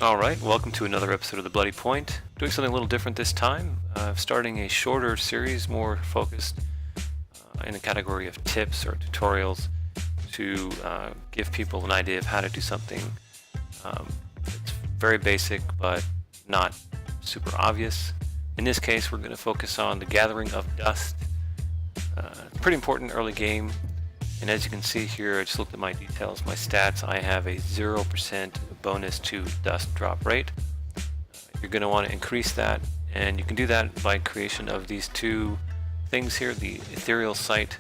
Alright, welcome to another episode of The Bloody Point. Doing something a little different this time, starting a shorter series, more focused in the category of tips or tutorials to give people an idea of how to do something that's very basic but not super obvious. In this case, we're going to focus on the gathering of dust. Pretty important early game, and as you can see here, I just looked at my details, my stats. I have a 0% bonus to dust drop rate. You're going to want to increase that, and you can do that by creation of these two things here, the Ethereal site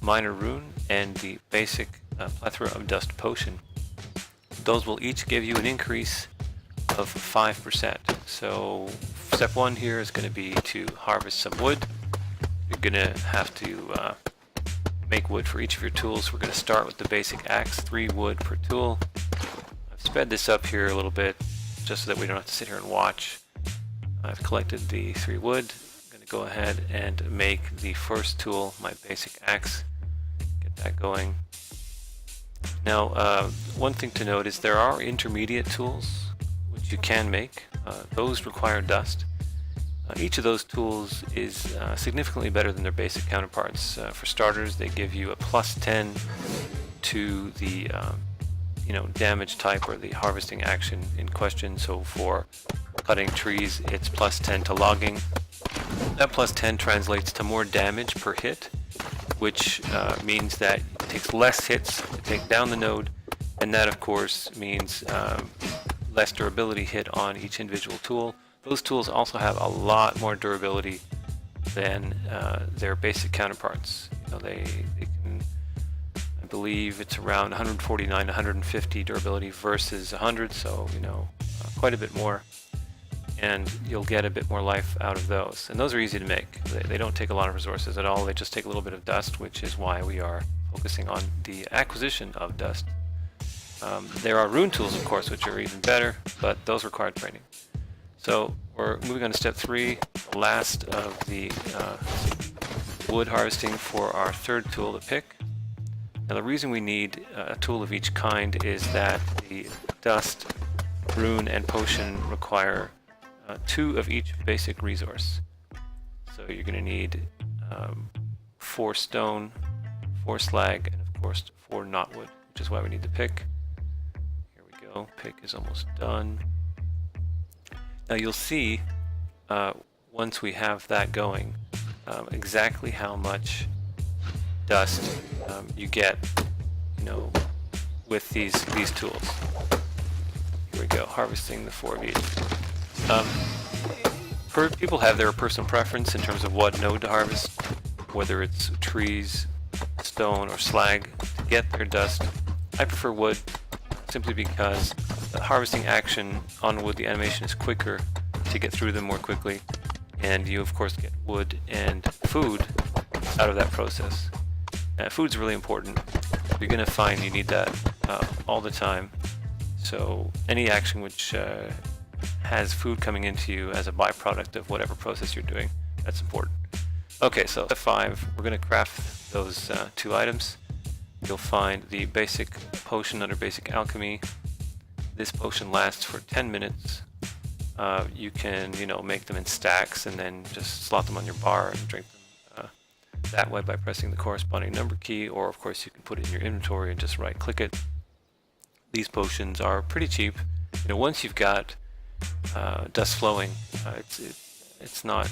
minor rune and the basic plethora of dust potion. Those will each give you an increase of 5%. So step one here is going to be to harvest some wood. You're going to have to make wood for each of your tools. We're going to start with the basic axe, 3 wood per tool. I've sped this up here a little bit just so that we don't have to sit here and watch. I've collected the 3 wood. I'm going to go ahead and make the first tool, my basic axe. Get that going. Now, one thing to note is there are intermediate tools which you can make. Those require dust. Each of those tools is significantly better than their basic counterparts. For starters, they give you a +10 to the damage type or the harvesting action in question. So for cutting trees, it's +10 to logging. That +10 translates to more damage per hit, which means that it takes less hits to take down the node, and that of course means less durability hit on each individual tool. Those tools also have a lot more durability than their basic counterparts. They can, I believe it's around 149, 150 durability versus 100, so quite a bit more, and you'll get a bit more life out of those. And those are easy to make. They don't take a lot of resources at all. They just take a little bit of dust, which is why we are focusing on the acquisition of dust. There are rune tools, of course, which are even better, but those require training. So we're moving on to step 3, the last of the wood harvesting for our third tool, the pick. Now the reason we need a tool of each kind is that the dust, rune, and potion require 2 of each basic resource. So you're going to need 4 stone, 4 slag, and of course 4 knotwood, which is why we need the pick. Here we go, pick is almost done. Now you'll see, once we have that going, exactly how much dust you get, with these tools. Here we go, harvesting the 4 of each. People have their personal preference in terms of what node to harvest, whether it's trees, stone, or slag, to get their dust. I prefer wood, simply because the harvesting action on wood, the animation is quicker to get through them more quickly, and you of course get wood and food out of that process. Food's really important. You're going to find you need that all the time, so any action which has food coming into you as a byproduct of whatever process you're doing, that's important. Okay, so step 5, we're going to craft those 2 items. You'll find the basic potion under basic alchemy. This potion lasts for 10 minutes. You can, make them in stacks and then just slot them on your bar and drink them that way by pressing the corresponding number key, or of course you can put it in your inventory and just right click it. These potions are pretty cheap. Once you've got dust flowing, it's not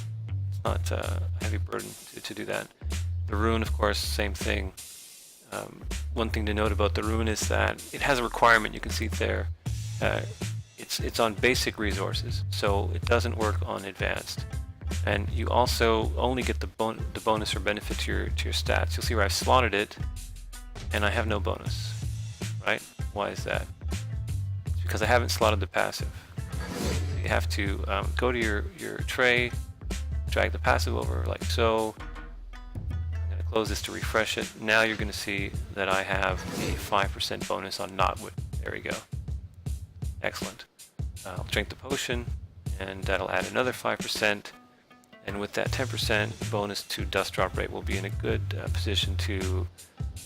a heavy burden to do that. The rune, of course, same thing. One thing to note about the rune is that it has a requirement. You can see it there. It's on basic resources, so it doesn't work on advanced. And you also only get the bonus or benefit to your stats. You'll see where I've slotted it, and I have no bonus. Right? Why is that? It's because I haven't slotted the passive. You have to go to your tray, drag the passive over like so. Close this to refresh it. Now you're going to see that I have the 5% bonus on knotwood. There we go. Excellent. I'll drink the potion, and that'll add another 5%. And with that 10% bonus to dust drop rate, we'll be in a good position to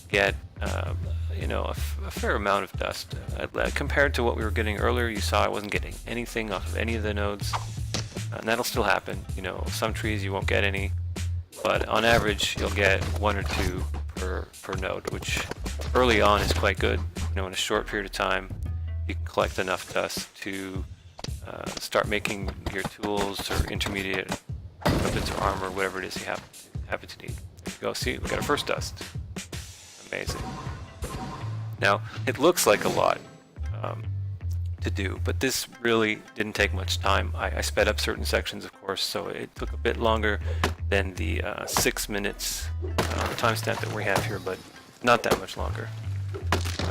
get a fair amount of dust. Compared to what we were getting earlier, you saw I wasn't getting anything off of any of the nodes, and that'll still happen. Some trees you won't get any, but on average you'll get 1 or 2 per node, which early on is quite good. In a short period of time, you can collect enough dust to start making your tools or intermediate weapons or armor, whatever it is you happen to need. There you go. See, we got our first dust. Amazing. Now, it looks like a lot to do, but this really didn't take much time. I sped up certain sections, of course, so it took a bit longer than the 6 minutes timestamp that we have here, but not that much longer.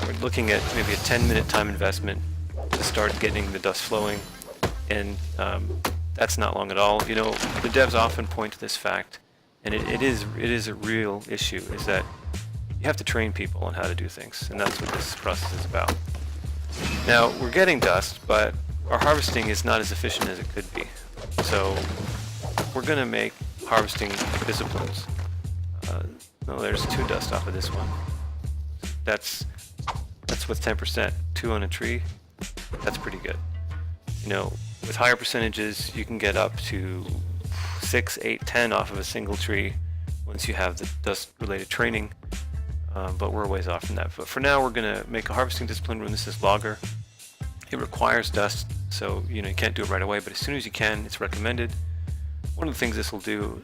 We're looking at maybe a 10-minute time investment to start getting the dust flowing, and that's not long at all. The devs often point to this fact, and it is a real issue, is that you have to train people on how to do things, and that's what this process is about. Now, we're getting dust, but our harvesting is not as efficient as it could be. So we're going to make harvesting disciplines. No, there's 2 dust off of this one. That's with 10%, 2 on a tree. That's pretty good. With higher percentages, you can get up to 6, 8, 10 off of a single tree once you have the dust-related training. But we're a ways off from that. But for now, we're going to make a harvesting discipline rune. This is logger. It requires dust, so you can't do it right away, but as soon as you can, it's recommended. One of the things this will do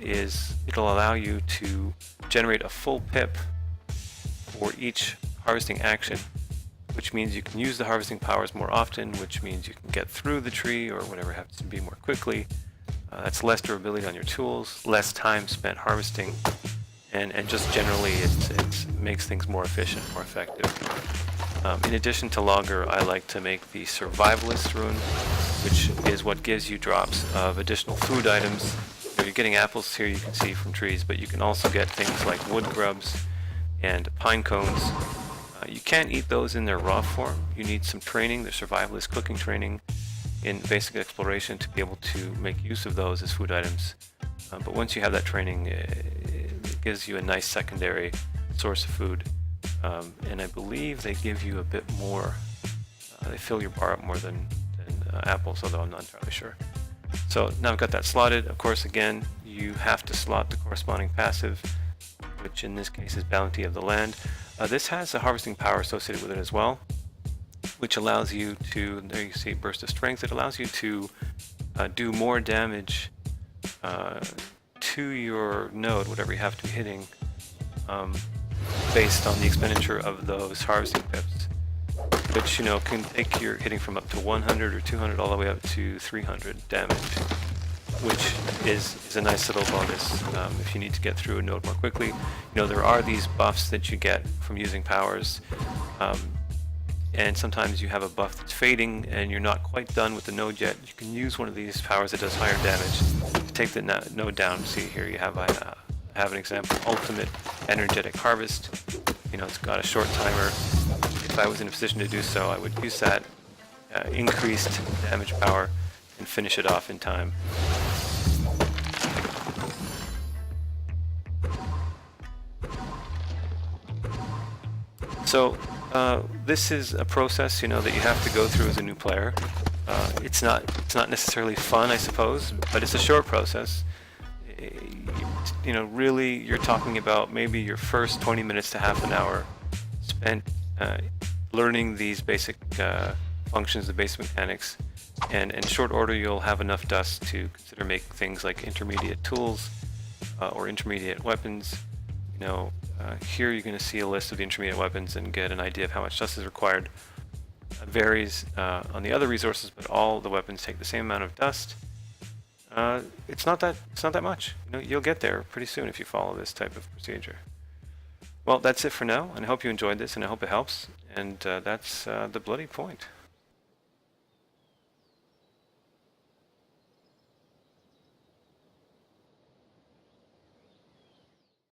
is it'll allow you to generate a full pip for each harvesting action, which means you can use the harvesting powers more often, which means you can get through the tree or whatever happens to be more quickly. That's less durability on your tools, less time spent harvesting, and just generally it makes things more efficient, more effective. In addition to logger, I like to make the Survalist rune, which is what gives you drops of additional food items. You're getting apples here, you can see from trees, but you can also get things like wood grubs and pine cones. You can't eat those in their raw form. You need some training, the Survalist cooking training in basic exploration to be able to make use of those as food items. But once you have that training, it gives you a nice secondary source of food. And I believe they give you a bit more, they fill your bar up more than apples, although I'm not entirely sure. So now I've got that slotted. Of course, again, you have to slot the corresponding passive, which in this case is Bounty of the Land. This has a harvesting power associated with it as well, which allows you to, there you see Burst of Strength, it allows you to do more damage to your node, whatever you have to be hitting, based on the expenditure of those harvesting pips, which can take your hitting from up to 100 or 200 all the way up to 300 damage, which is a nice little bonus if you need to get through a node more quickly. There are these buffs that you get from using powers, and sometimes you have a buff that's fading and you're not quite done with the node yet. You can use one of these powers that does higher damage to take the node down. See here you have have an example, Ultimate Energetic Harvest. It's got a short timer. If I was in a position to do so, I would use that increased damage power and finish it off in time. So this is a process, that you have to go through as a new player. It's not necessarily fun, I suppose, but it's a short process. Really, you're talking about maybe your first 20 minutes to half an hour spent learning these basic functions, the basic mechanics, and in short order you'll have enough dust to consider making things like intermediate tools or intermediate weapons. Here you're going to see a list of the intermediate weapons and get an idea of how much dust is required. It varies on the other resources, but all the weapons take the same amount of dust. It's not that much. You'll get there pretty soon if you follow this type of procedure. Well, that's it for now, and I hope you enjoyed this, and I hope it helps. And that's the bloody point.